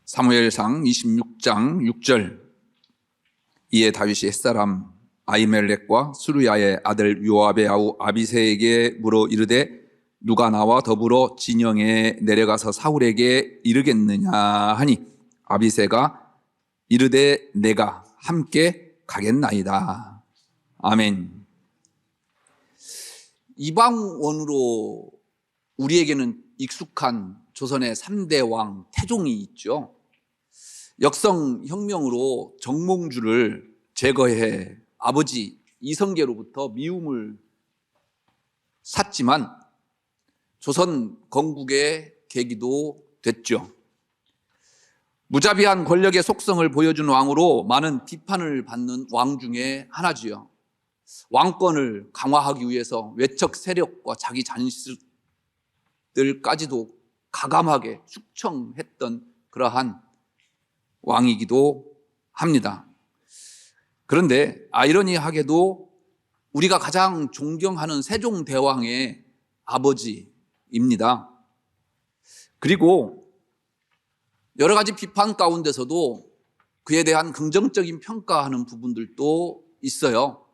사무엘상 26장 6절. 이에 다윗이 햇사람 아히멜렉과 수르야의 아들 요압의 아우 아비새에게 물어 이르되 누가 나와 더불어 진영에 내려가서 사울에게 이르겠느냐 하니 아비새가 이르되 내가 함께 가겠나이다. 아멘. 이방원으로 우리에게는 익숙한 조선의 3대 왕 태종이 있죠. 역성혁명으로 정몽주를 제거해 아버지 이성계로부터 미움을 샀지만 조선 건국의 계기도 됐죠. 무자비한 권력의 속성을 보여준 왕으로 많은 비판을 받는 왕 중에 하나지요. 왕권을 강화하기 위해서 외척 세력과 자기 자신들까지도 가감하게 숙청했던 그러한 왕이기도 합니다. 그런데 아이러니하게도 우리가 가장 존경하는 세종대왕의 아버지입니다. 그리고 여러 가지 비판 가운데서도 그에 대한 긍정적인 평가하는 부분들도 있어요.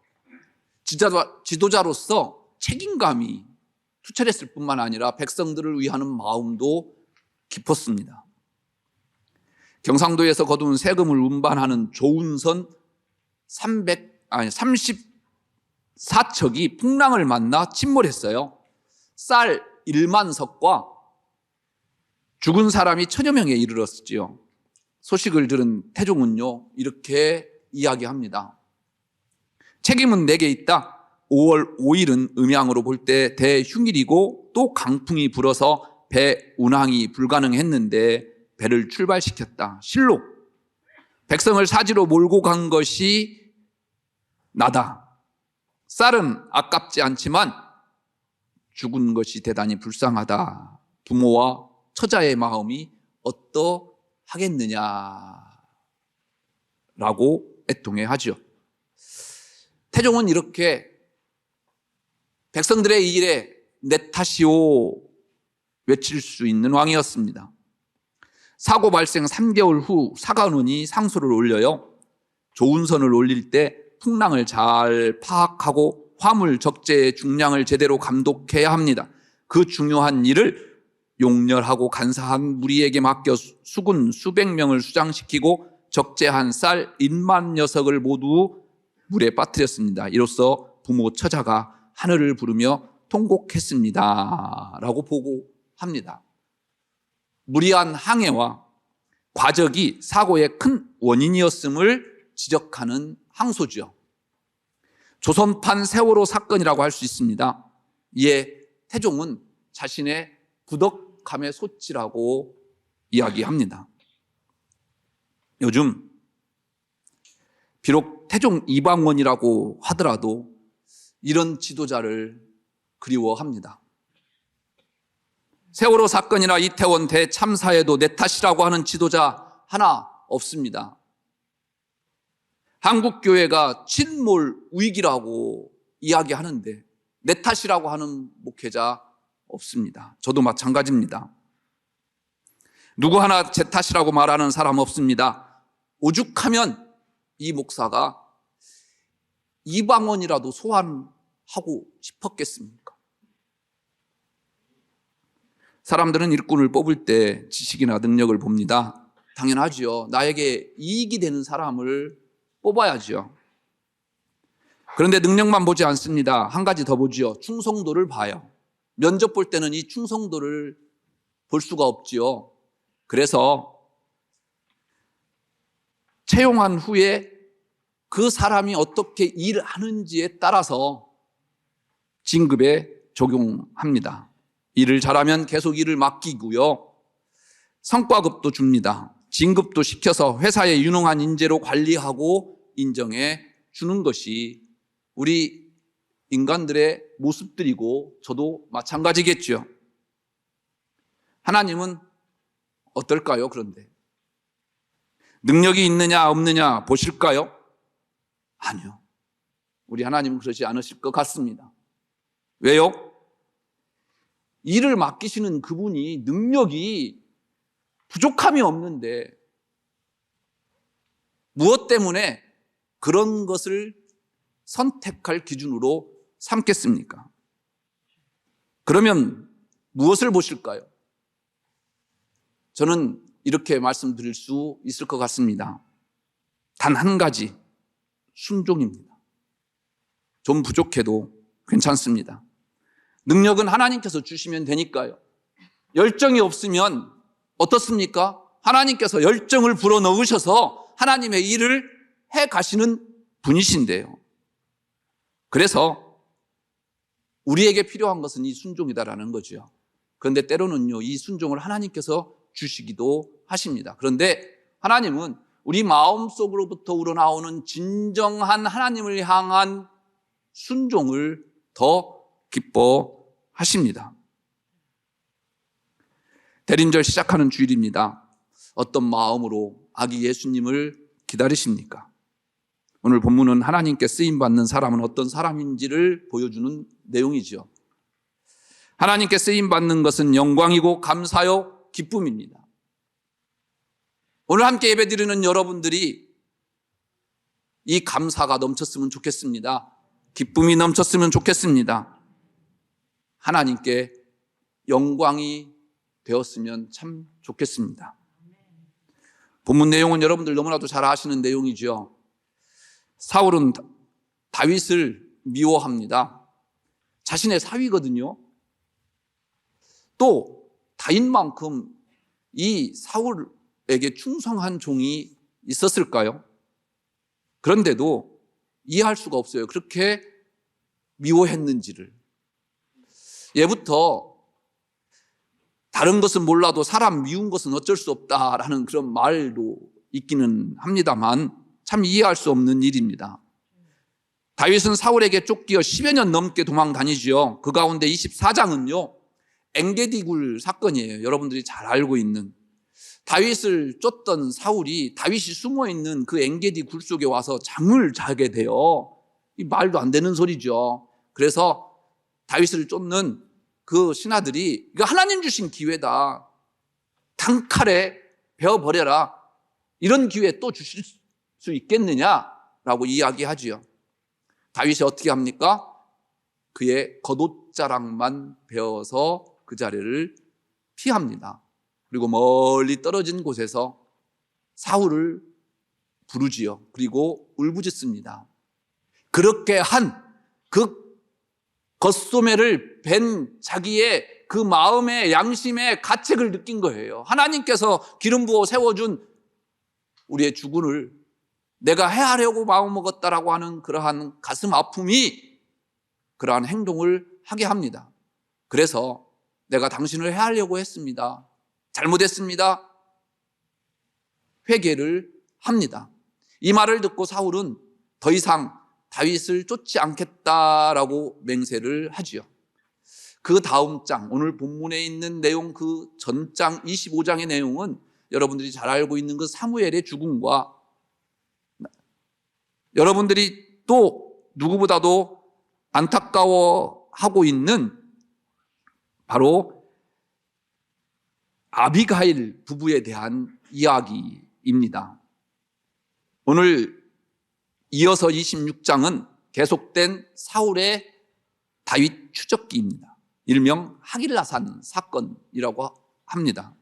지도자로서 책임감이 투철했을 뿐만 아니라 백성들을 위하는 마음도 깊었습니다. 경상도에서 거둔 세금을 운반하는 조운선 34척이 풍랑을 만나 침몰했어요. 쌀 1만 석과 죽은 사람이 1000여 명에 이르렀지요. 소식을 들은 태종은요 이렇게 이야기합니다. 책임은 내게 있다. 5월 5일은 음양으로 볼 때 대흉일이고 또 강풍이 불어서 배 운항이 불가능했는데 배를 출발시켰다. 실로 백성을 사지로 몰고 간 것이 나다. 쌀은 아깝지 않지만 죽은 것이 대단히 불쌍하다. 부모와 처자의 마음이 어떠하겠느냐라고 애통해하죠. 태종은 이렇게 백성들의 일에 내 탓이오 외칠 수 있는 왕이었습니다. 사고 발생 3개월 후 사관원이 상소를 올려요. 조운선을 올릴 때 풍랑을 잘 파악하고 화물 적재의 중량을 제대로 감독해야 합니다. 그 중요한 일을 용렬하고 간사한 무리에게 맡겨 수군 수백 명을 수장시키고 적재한 쌀 1만 녀석을 모두 물에 빠뜨렸습니다. 이로써 부모 처자가 하늘을 부르며 통곡했습니다 라고 보고합니다. 무리한 항해와 과적이 사고의 큰 원인이었음을 지적하는 항소죠. 조선판 세월호 사건이라고 할 수 있습니다. 이에 태종은 자신의 부덕함의 소치라고 이야기합니다. 요즘 비록 태종 이방원이라고 하더라도 이런 지도자를 그리워합니다. 세월호 사건이나 이태원 대참사에도 내 탓이라고 하는 지도자 하나 없습니다. 한국교회가 침몰 위기라고 이야기하는데 내 탓이라고 하는 목회자 없습니다. 저도 마찬가지입니다. 누구 하나 제 탓이라고 말하는 사람 없습니다. 오죽하면 이 목사가 이방원이라도 소환하고 싶었겠습니까? 사람들은 일꾼을 뽑을 때 지식이나 능력을 봅니다. 당연하지요. 나에게 이익이 되는 사람을 뽑아야지요. 그런데 능력만 보지 않습니다. 한 가지 더 보지요. 충성도를 봐요. 면접 볼 때는 이 충성도를 볼 수가 없지요. 그래서 채용한 후에 그 사람이 어떻게 일을 하는지에 따라서 진급에 적용합니다. 일을 잘하면 계속 일을 맡기고요. 성과급도 줍니다. 진급도 시켜서 회사에 유능한 인재로 관리하고 인정해 주는 것이 우리 인간들의 모습들이고 저도 마찬가지겠죠. 하나님은 어떨까요? 그런데 능력이 있느냐 없느냐 보실까요? 아니요. 우리 하나님은 그러지 않으실 것 같습니다. 왜요? 일을 맡기시는 그분이 능력이 부족함이 없는데 무엇 때문에 그런 것을 선택할 기준으로 삼겠습니까? 그러면 무엇을 보실까요? 저는 이렇게 말씀드릴 수 있을 것 같습니다. 단 한 가지, 순종입니다. 좀 부족해도 괜찮습니다. 능력은 하나님께서 주시면 되니까요. 열정이 없으면 어떻습니까? 하나님께서 열정을 불어넣으셔서 하나님의 일을 해 가시는 분이신데요. 그래서 우리에게 필요한 것은 이 순종이다라는 거죠. 그런데 때로는요, 이 순종을 하나님께서 주시기도 하십니다. 그런데 하나님은 우리 마음속으로부터 우러나오는 진정한 하나님을 향한 순종을 더 기뻐하십니다. 대림절 시작하는 주일입니다. 어떤 마음으로 아기 예수님을 기다리십니까? 오늘 본문은 하나님께 쓰임받는 사람은 어떤 사람인지를 보여주는 내용이죠. 하나님께 쓰임받는 것은 영광이고 감사요 기쁨입니다. 오늘 함께 예배드리는 여러분들이 이 감사가 넘쳤으면 좋겠습니다. 기쁨이 넘쳤으면 좋겠습니다. 하나님께 영광이 되었으면 참 좋겠습니다. 본문 내용은 여러분들 너무나도 잘 아시는 내용이죠. 사울은 다윗을 미워합니다. 자신의 사위거든요. 또 다윗만큼 이 사울에게 충성한 종이 있었을까요? 그런데도 이해할 수가 없어요. 그렇게 미워했는지를. 예부터 다른 것은 몰라도 사람 미운 것은 어쩔 수 없다라는 그런 말도 있기는 합니다만 참 이해할 수 없는 일입니다. 다윗은 사울에게 쫓기어 10여 년 넘게 도망 다니지요. 그 가운데 24장은요. 엔게디굴 사건이에요. 여러분들이 잘 알고 있는. 다윗을 쫓던 사울이 다윗이 숨어있는 그 엔게디 굴 속에 와서 잠을 자게 돼요. 이 말도 안 되는 소리죠. 그래서 다윗을 쫓는 그 신하들이 이거 하나님 주신 기회다. 단칼에 베어버려라. 이런 기회 또 주실 수 있겠느냐라고 이야기하지요. 다윗이 어떻게 합니까? 그의 겉옷자락만 베어서 그 자리를 피합니다. 그리고 멀리 떨어진 곳에서 사울을 부르지요. 그리고 울부짖습니다. 그렇게 한 그 겉소매를 벤 자기의 그 마음의 양심의 가책을 느낀 거예요. 하나님께서 기름 부어 세워준 우리의 주군을 내가 해하려고 마음먹었다라고 하는 그러한 가슴 아픔이 그러한 행동을 하게 합니다. 그래서 내가 당신을 해하려고 했습니다. 잘못했습니다. 회개를 합니다. 이 말을 듣고 사울은 더 이상 다윗을 쫓지 않겠다라고 맹세를 하지요. 그 다음 장, 오늘 본문에 있는 내용 그 전장 25장의 내용은 여러분들이 잘 알고 있는 그 사무엘의 죽음과 여러분들이 또 누구보다도 안타까워하고 있는 바로 아비가일 부부에 대한 이야기입니다. 오늘 이어서 26장은 계속된 사울의 다윗 추적기입니다. 일명 하길라산 사건이라고 합니다.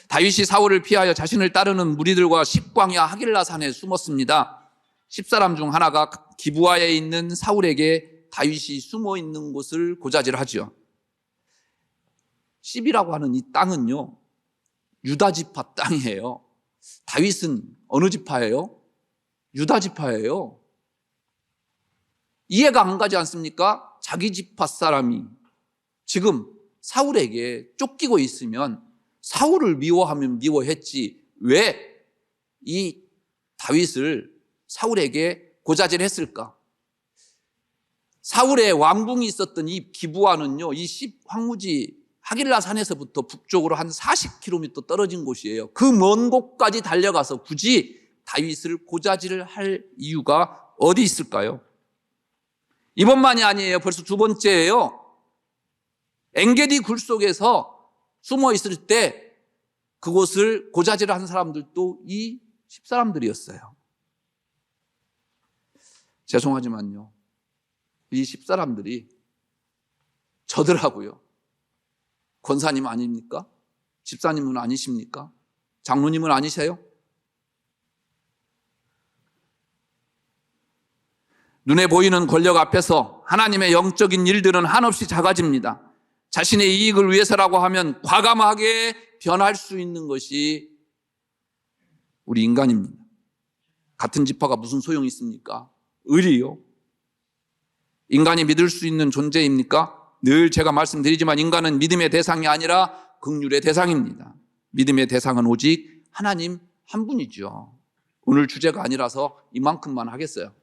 다윗이 사울을 피하여 자신을 따르는 무리들과 십광야 하길라산에 숨었습니다. 10사람 중 하나가 기브아에 있는 사울에게 다윗이 숨어 있는 곳을 고자질하지요. 십이라고 하는 이 땅은요, 유다 지파 땅이에요. 다윗은 어느 지파예요? 유다 지파예요. 이해가 안 가지 않습니까? 자기 지파 사람이 지금 사울에게 쫓기고 있으면 사울을 미워하면 미워했지 왜 이 다윗을 사울에게 고자질했을까? 사울의 왕궁이 있었던 이 기브아는요, 이 황무지 하길라 산에서부터 북쪽으로 한 40km 떨어진 곳이에요. 그 먼 곳까지 달려가서 굳이 다윗을 고자질을 할 이유가 어디 있을까요? 이번만이 아니에요. 벌써 두 번째예요. 엥게디 굴 속에서 숨어 있을 때 그곳을 고자질을 한 사람들도 이 10사람들이었어요. 죄송하지만요, 이 10사람들이 저들하고요, 권사님 아닙니까? 집사님은 아니십니까? 장로님은 아니세요? 눈에 보이는 권력 앞에서 하나님의 영적인 일들은 한없이 작아집니다. 자신의 이익을 위해서라고 하면 과감하게 변할 수 있는 것이 우리 인간입니다. 같은 지파가 무슨 소용이 있습니까? 의리요? 인간이 믿을 수 있는 존재입니까? 늘 제가 말씀드리지만 인간은 믿음의 대상이 아니라 긍휼의 대상입니다. 믿음의 대상은 오직 하나님 한 분이죠. 오늘 주제가 아니라서 이만큼만 하겠어요.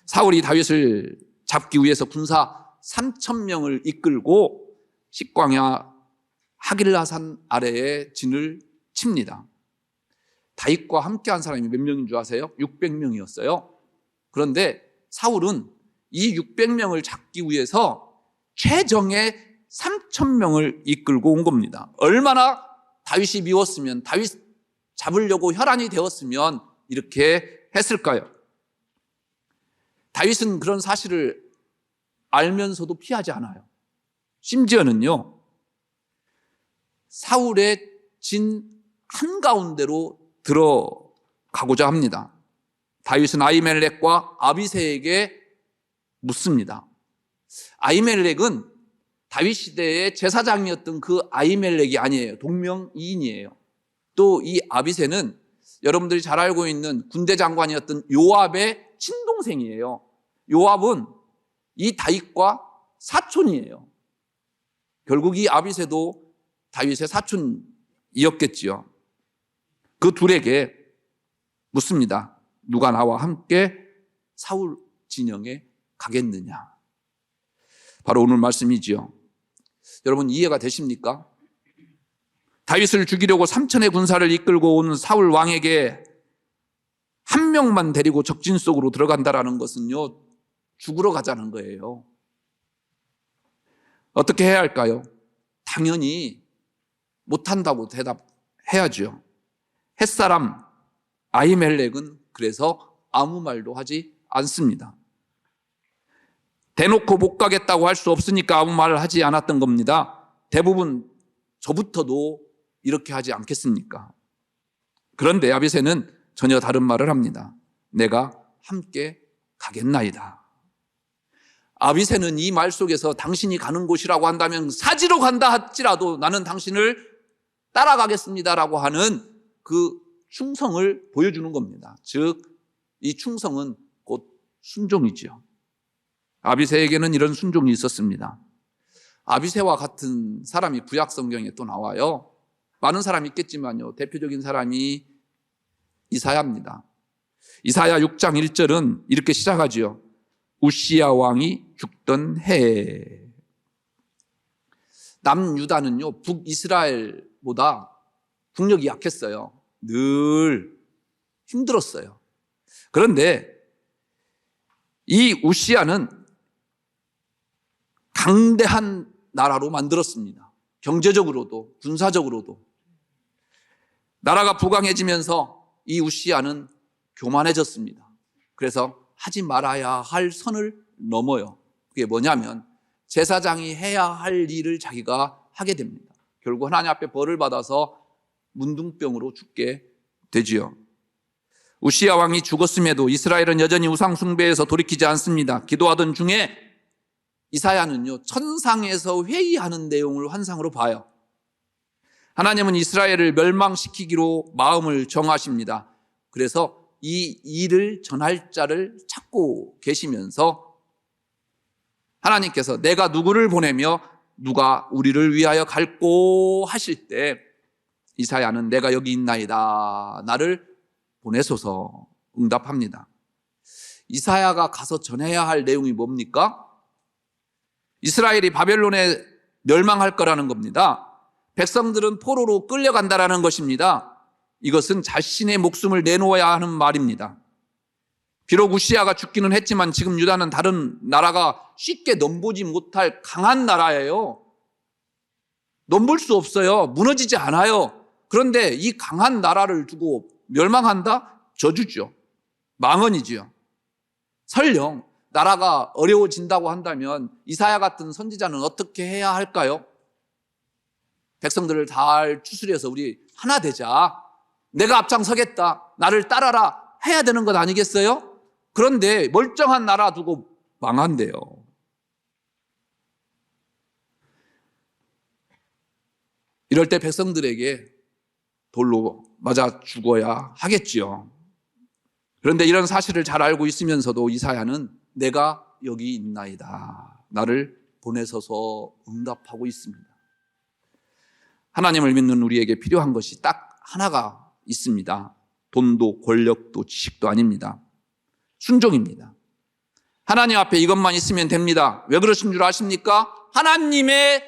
사울이 다윗을 잡기 위해서 군사 3,000명을 이끌고 식광야 하길라산 아래에 진을 칩니다. 다윗과 함께한 사람이 몇 명인 줄 아세요? 600명이었어요. 그런데 사울은 이 600명을 잡기 위해서 최정예 3,000명을 이끌고 온 겁니다. 얼마나 다윗이 미웠으면, 다윗 잡으려고 혈안이 되었으면 이렇게 했을까요? 다윗은 그런 사실을 알면서도 피하지 않아요. 심지어는요, 사울의 진 한가운데로 들어가고자 합니다. 다윗은 아히멜렉과 아비새에게 묻습니다. 아히멜렉은 다윗 시대의 제사장이었던 그 아히멜렉이 아니에요. 동명이인이에요. 또 이 아비새는 여러분들이 잘 알고 있는 군대 장관이었던 요압의 친동생이에요. 요압은 이 다윗과 사촌이에요. 결국 이 아비새도 다윗의 사촌이었겠지요. 그 둘에게 묻습니다. 누가 나와 함께 사울 진영에 가겠느냐? 바로 오늘 말씀이지요. 여러분 이해가 되십니까? 다윗을 죽이려고 3,000의 군사를 이끌고 온 사울 왕에게 한 명만 데리고 적진 속으로 들어간다라는 것은요, 죽으러 가자는 거예요. 어떻게 해야 할까요? 당연히 못한다고 대답해야죠. 햇사람 아히멜렉은 그래서 아무 말도 하지 않습니다. 대놓고 못 가겠다고 할 수 없으니까 아무 말을 하지 않았던 겁니다. 대부분 저부터도 이렇게 하지 않겠습니까? 그런데 아비새는 전혀 다른 말을 합니다. 내가 함께 가겠나이다. 아비새는 이 말 속에서 당신이 가는 곳이라고 한다면 사지로 간다 할지라도 나는 당신을 따라가겠습니다라고 하는 그 충성을 보여주는 겁니다. 즉, 이 충성은 곧 순종이죠. 아비새에게는 이런 순종이 있었습니다. 아비새와 같은 사람이 구약 성경에 또 나와요. 많은 사람이 있겠지만요, 대표적인 사람이 이사야입니다. 이사야 6장 1절은 이렇게 시작하지요. 우시야 왕이 죽던 해에. 남유다는요, 북이스라엘보다 국력이 약했어요. 늘 힘들었어요. 그런데 이 우시야는 강대한 나라로 만들었습니다. 경제적으로도 군사적으로도. 나라가 부강해지면서 이 우시야는 교만해졌습니다. 그래서 하지 말아야 할 선을 넘어요. 그게 뭐냐면 제사장이 해야 할 일을 자기가 하게 됩니다. 결국 하나님 앞에 벌을 받아서 문둥병으로 죽게 되지요. 우시야 왕이 죽었음에도 이스라엘은 여전히 우상 숭배에서 돌이키지 않습니다. 기도하던 중에 이사야는요, 천상에서 회의하는 내용을 환상으로 봐요. 하나님은 이스라엘을 멸망시키기로 마음을 정하십니다. 그래서 이 일을 전할 자를 찾고 계시면서 하나님께서 내가 누구를 보내며 누가 우리를 위하여 갈꼬 하실 때 이사야는 내가 여기 있나이다, 나를 보내소서 응답합니다. 이사야가 가서 전해야 할 내용이 뭡니까? 이스라엘이 바벨론에 멸망할 거라는 겁니다. 백성들은 포로로 끌려간다라는 것입니다. 이것은 자신의 목숨을 내놓아야 하는 말입니다. 비록 우시아가 죽기는 했지만 지금 유다는 다른 나라가 쉽게 넘보지 못할 강한 나라예요. 넘볼 수 없어요. 무너지지 않아요. 그런데 이 강한 나라를 두고 멸망한다? 저주죠. 망언이지요. 설령 나라가 어려워진다고 한다면 이사야 같은 선지자는 어떻게 해야 할까요? 백성들을 잘 추스려서 우리 하나 되자. 내가 앞장서겠다. 나를 따라라. 해야 되는 것 아니겠어요? 그런데 멀쩡한 나라 두고 망한대요. 이럴 때 백성들에게 돌로 맞아 죽어야 하겠지요. 그런데 이런 사실을 잘 알고 있으면서도 이사야는 내가 여기 있나이다. 나를 보내소서 응답하고 있습니다. 하나님을 믿는 우리에게 필요한 것이 딱 하나가 있습니다. 돈도 권력도 지식도 아닙니다. 순종입니다. 하나님 앞에 이것만 있으면 됩니다. 왜 그러신 줄 아십니까? 하나님의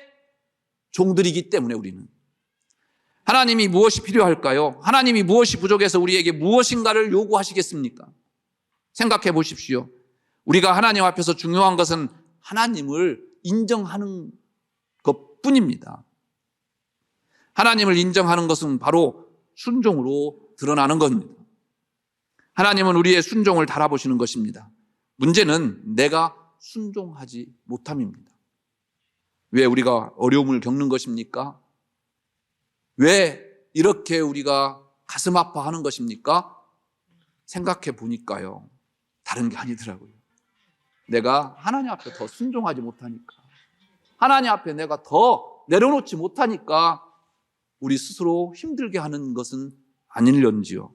종들이기 때문에 우리는. 하나님이 무엇이 필요할까요? 하나님이 무엇이 부족해서 우리에게 무엇인가를 요구하시겠습니까? 생각해 보십시오. 우리가 하나님 앞에서 중요한 것은 하나님을 인정하는 것뿐입니다. 하나님을 인정하는 것은 바로 순종으로 드러나는 겁니다. 하나님은 우리의 순종을 달아보시는 것입니다. 문제는 내가 순종하지 못함입니다. 왜 우리가 어려움을 겪는 것입니까? 왜 이렇게 우리가 가슴 아파하는 것입니까? 생각해 보니까요. 다른 게 아니더라고요. 내가 하나님 앞에 더 순종하지 못하니까. 하나님 앞에 내가 더 내려놓지 못하니까 우리 스스로 힘들게 하는 것은 아닐런지요.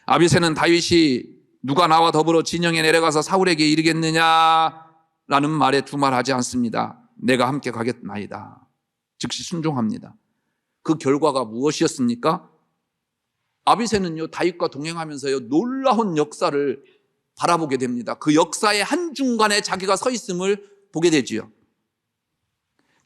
아비새는 다윗이 누가 나와 더불어 진영에 내려가서 사울에게 이르겠느냐라는 말에 두말하지 않습니다. 내가 함께 가겠나이다. 즉시 순종합니다. 그 결과가 무엇이었습니까? 아비새는요, 다윗과 동행하면서요, 놀라운 역사를 바라보게 됩니다. 그 역사의 한중간에 자기가 서 있음을 보게 되지요.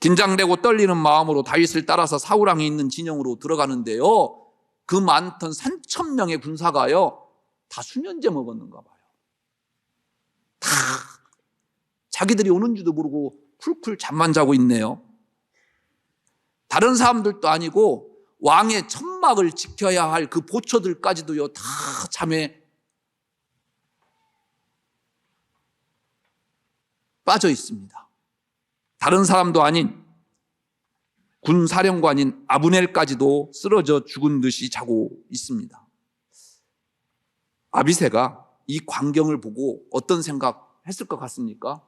긴장되고 떨리는 마음으로 다윗을 따라서 사울왕이 있는 진영으로 들어가는데요, 그 많던 3,000명의 군사가요, 다 수면제 먹었는가 봐요. 다 자기들이 오는 줄도 모르고 쿨쿨 잠만 자고 있네요. 다른 사람들도 아니고 왕의 천막을 지켜야 할 그 보초들까지도요, 다 잠에 빠져 있습니다. 다른 사람도 아닌 군사령관인 아브넬까지도 쓰러져 죽은 듯이 자고 있습니다. 아비새가 이 광경을 보고 어떤 생각했을 것 같습니까?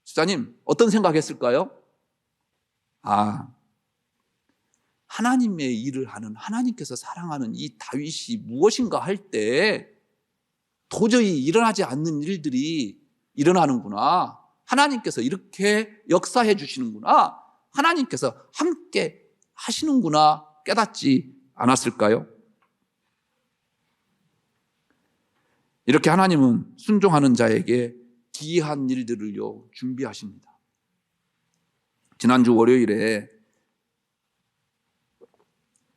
수사님, 어떤 생각했을까요? 하나님의 일을 하는, 하나님께서 사랑하는 이 다윗이 무엇인가 할 때 도저히 일어나지 않는 일들이 일어나는구나. 하나님께서 이렇게 역사해 주시는구나. 하나님께서 함께 하시는구나 깨닫지 않았을까요? 이렇게 하나님은 순종하는 자에게 기이한 일들을요 준비하십니다. 지난주 월요일에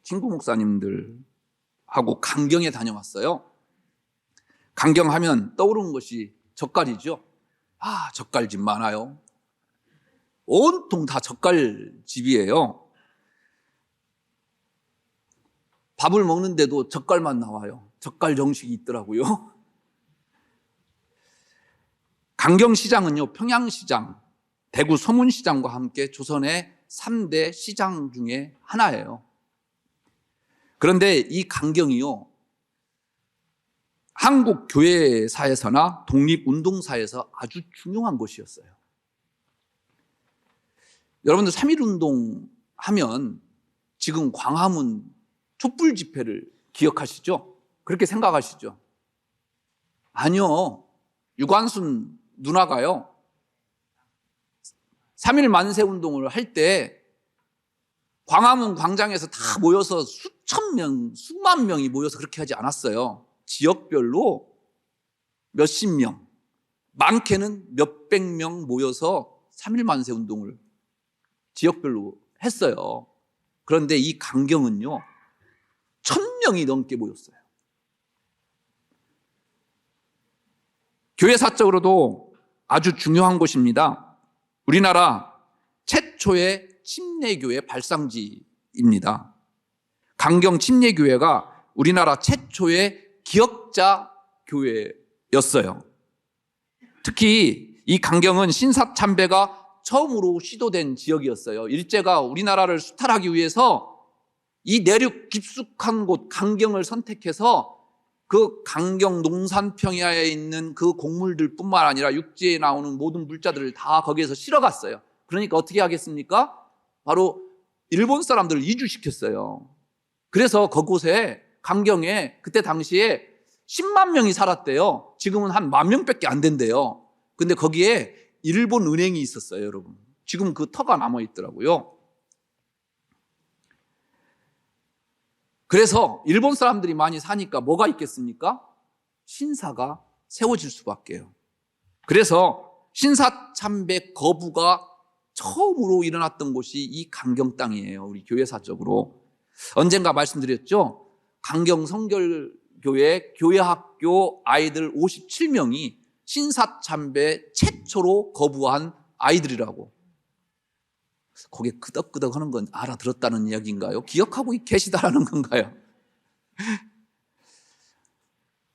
친구 목사님들하고 강경에 다녀왔어요. 강경하면 떠오르는 것이 젓갈이죠. 젓갈집 많아요. 온통 다 젓갈집이에요. 밥을 먹는데도 젓갈만 나와요. 젓갈 정식이 있더라고요. 강경시장은요, 평양시장, 대구 서문시장과 함께 조선의 3대 시장 중에 하나예요. 그런데 이 강경이요, 한국 교회사에서나 독립운동사에서 아주 중요한 곳이었어요. 여러분들 3.1운동 하면 지금 광화문 촛불 집회를 기억하시죠? 그렇게 생각하시죠? 아니요. 유관순 누나가요, 3.1 만세운동을 할 때 광화문 광장에서 다 모여서 수천 명, 수만 명이 모여서 그렇게 하지 않았어요. 지역별로 몇십 명, 많게는 몇백 명 모여서 3.1 만세운동을 지역별로 했어요. 그런데 이 강경은요, 1,000명이 넘게 모였어요. 교회사적으로도 아주 중요한 곳입니다. 우리나라 최초의 침례교회 발상지입니다. 강경 침례교회가 우리나라 최초의 기역자 교회였어요. 특히 이 강경은 신사참배가 처음으로 시도된 지역이었어요. 일제가 우리나라를 수탈하기 위해서 이 내륙 깊숙한 곳 강경을 선택해서 그 강경 농산평야에 있는 그 곡물들 뿐만 아니라 육지에 나오는 모든 물자들을 다 거기에서 실어갔어요. 그러니까 어떻게 하겠습니까? 바로 일본 사람들을 이주시켰어요. 그래서 그곳에 강경에 그때 당시에 10만 명이 살았대요. 지금은 한 10,000명밖에 안 된대요. 근데 거기에 일본 은행이 있었어요, 여러분. 지금 그 터가 남아 있더라고요. 그래서 일본 사람들이 많이 사니까 뭐가 있겠습니까? 신사가 세워질 수밖에요. 그래서 신사참배 거부가 처음으로 일어났던 곳이 이 강경 땅이에요. 우리 교회사적으로. 언젠가 말씀드렸죠? 강경 성결교회 교회학교 아이들 57명이 신사참배 최초로 거부한 아이들이라고. 거기에 끄덕끄덕 하는 건 알아들었다는 이야기인가요? 기억하고 계시다라는 건가요?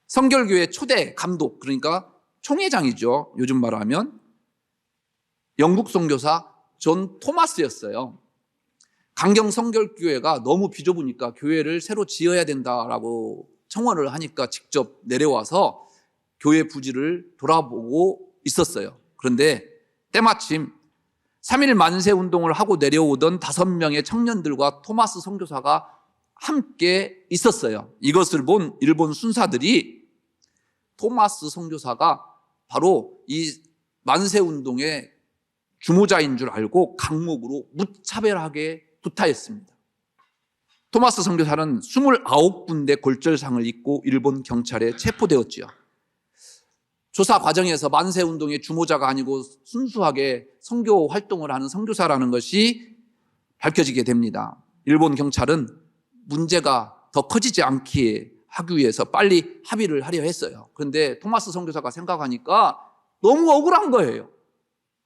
성결교회 초대 감독, 그러니까 총회장이죠. 요즘 말하면 영국 선교사 존 토마스였어요. 강경 성결교회가 너무 비좁으니까 교회를 새로 지어야 된다라고 청원을 하니까 직접 내려와서 교회 부지를 돌아보고 있었어요. 그런데 때마침 3.1 만세 운동을 하고 내려오던 5명의 청년들과 토마스 선교사가 함께 있었어요. 이것을 본 일본 순사들이 토마스 선교사가 바로 이 만세 운동의 주모자인 줄 알고 강목으로 무차별하게 구타했습니다. 토마스 선교사는 29군데 골절상을 입고 일본 경찰에 체포되었지요. 조사 과정에서 만세운동의 주모자가 아니고 순수하게 선교 활동을 하는 선교사라는 것이 밝혀지게 됩니다. 일본 경찰은 문제가 더 커지지 않게 하기 위해서 빨리 합의를 하려 했어요. 그런데 토마스 선교사가 생각하니까 너무 억울한 거예요.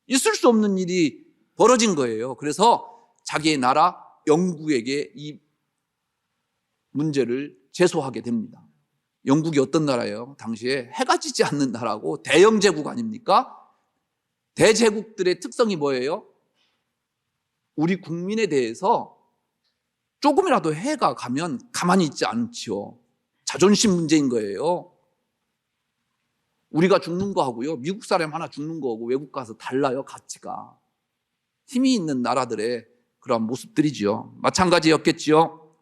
있을 수 없는 일이 벌어진 거예요. 그래서 자기의 나라 영국에게 이 문제를 제소하게 됩니다. 영국이 어떤 나라예요? 당시에 해가 지지 않는 나라고 대영 제국 아닙니까? 대제국들의 특성이 뭐예요? 우리 국민에 대해서 조금이라도 해가 가면 가만히 있지 않지요. 자존심 문제인 거예요. 우리가 죽는 거하고요, 미국 사람 하나 죽는 거하고 외국 가서 달라요, 가치가. 힘이 있는 나라들의 그런 모습들이지요. 마찬가지였겠지요.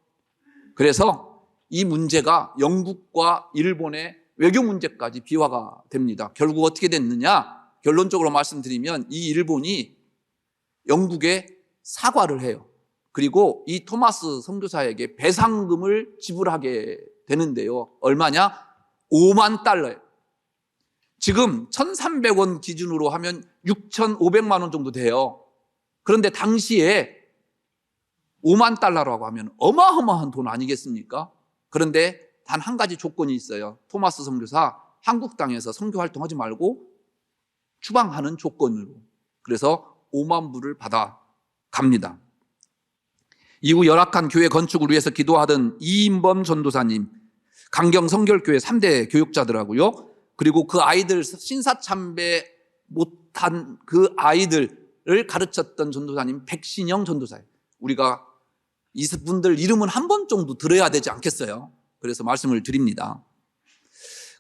그래서 이 문제가 영국과 일본의 외교 문제까지 비화가 됩니다. 결국 어떻게 됐느냐? 결론적으로 말씀드리면 이 일본이 영국에 사과를 해요. 그리고 이 토마스 선교사에게 배상금을 지불하게 되는데요. 얼마냐? 5만 달러예요. 지금 1,300원 기준으로 하면 6,500만 원 정도 돼요. 그런데 당시에 5만 달러라고 하면 어마어마한 돈 아니겠습니까? 그런데 단 한 가지 조건이 있어요. 토마스 선교사 한국 땅에서 선교 활동하지 말고 추방하는 조건으로. 그래서 5만 불을 받아 갑니다. 이후 열악한 교회 건축을 위해서 기도하던 이인범 전도사님, 강경 성결교회 3대 교육자들하고요. 그리고 그 아이들 신사참배 못한 그 아이들을 가르쳤던 전도사님 백신영 전도사예요. 우리가 이분들 이름은 한 번 정도 들어야 되지 않겠어요? 그래서 말씀을 드립니다.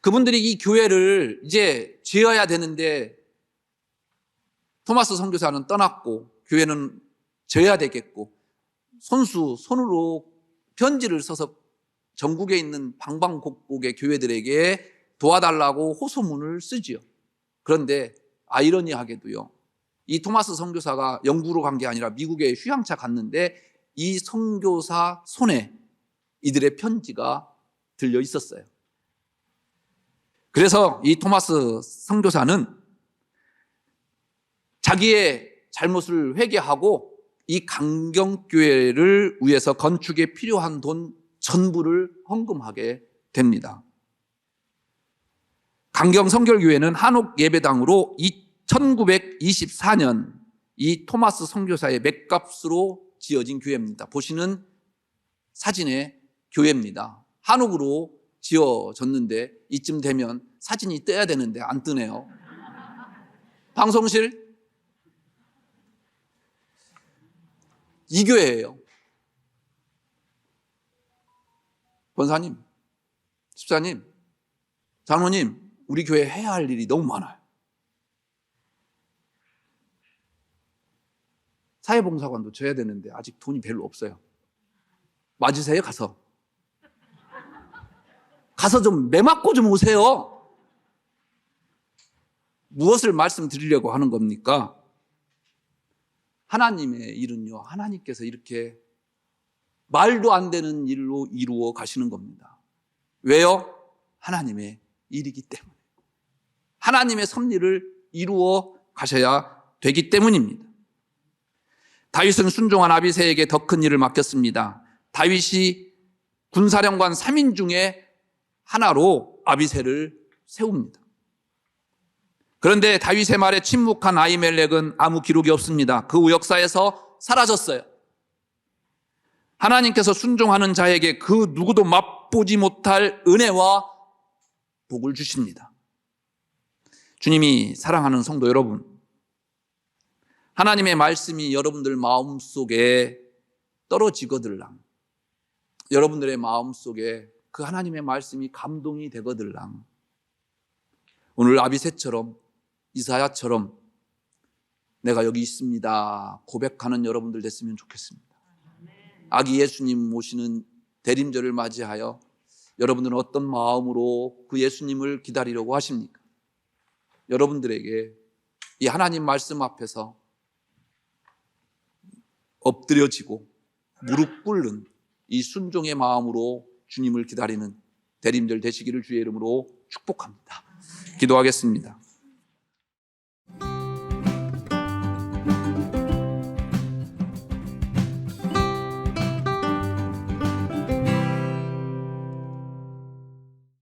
그분들이 이 교회를 이제 지어야 되는데 토마스 선교사는 떠났고 교회는 지어야 되겠고 손으로 편지를 써서 전국에 있는 방방곡곡의 교회들에게 도와달라고 호소문을 쓰지요. 그런데 아이러니하게도요, 이 토마스 선교사가 영국으로 간 게 아니라 미국에 휴양차 갔는데 이 선교사 손에 이들의 편지가 들려 있었어요. 그래서 이 토마스 선교사는 자기의 잘못을 회개하고 이 강경교회를 위해서 건축에 필요한 돈 전부를 헌금하게 됩니다. 강경 성결교회는 한옥 예배당으로 1924년 이 토마스 선교사의 맥값으로 지어진 교회입니다. 보시는 사진의 교회입니다. 한옥으로 지어졌는데 이쯤 되면 사진이 떠야 되는데 안 뜨네요. 방송실 이 교회예요. 권사님, 집사님, 장로님, 우리 교회 해야 할 일이 너무 많아요. 사회봉사관도 줘야 되는데 아직 돈이 별로 없어요. 맞으세요? 가서 좀 매맞고 좀 오세요. 무엇을 말씀드리려고 하는 겁니까? 하나님의 일은요, 하나님께서 이렇게 말도 안 되는 일로 이루어 가시는 겁니다. 왜요? 하나님의 일이기 때문에. 하나님의 섭리를 이루어 가셔야 되기 때문입니다. 다윗은 순종한 아비새에게 더 큰 일을 맡겼습니다. 다윗이 군사령관 3인 중에 하나로 아비새를 세웁니다. 그런데 다윗의 말에 침묵한 아히멜렉은 아무 기록이 없습니다. 그 후 역사에서 사라졌어요. 하나님께서 순종하는 자에게 그 누구도 맛보지 못할 은혜와 복을 주십니다. 주님이 사랑하는 성도 여러분, 하나님의 말씀이 여러분들 마음속에 떨어지거들랑, 여러분들의 마음속에 그 하나님의 말씀이 감동이 되거들랑, 오늘 아비새처럼 이사야처럼 내가 여기 있습니다 고백하는 여러분들 됐으면 좋겠습니다. 아기 예수님 모시는 대림절을 맞이하여 여러분들은 어떤 마음으로 그 예수님을 기다리려고 하십니까? 여러분들에게 이 하나님 말씀 앞에서 엎드려지고 무릎 꿇는 이 순종의 마음으로 주님을 기다리는 대림절 되시기를 주의 이름으로 축복합니다. 기도하겠습니다.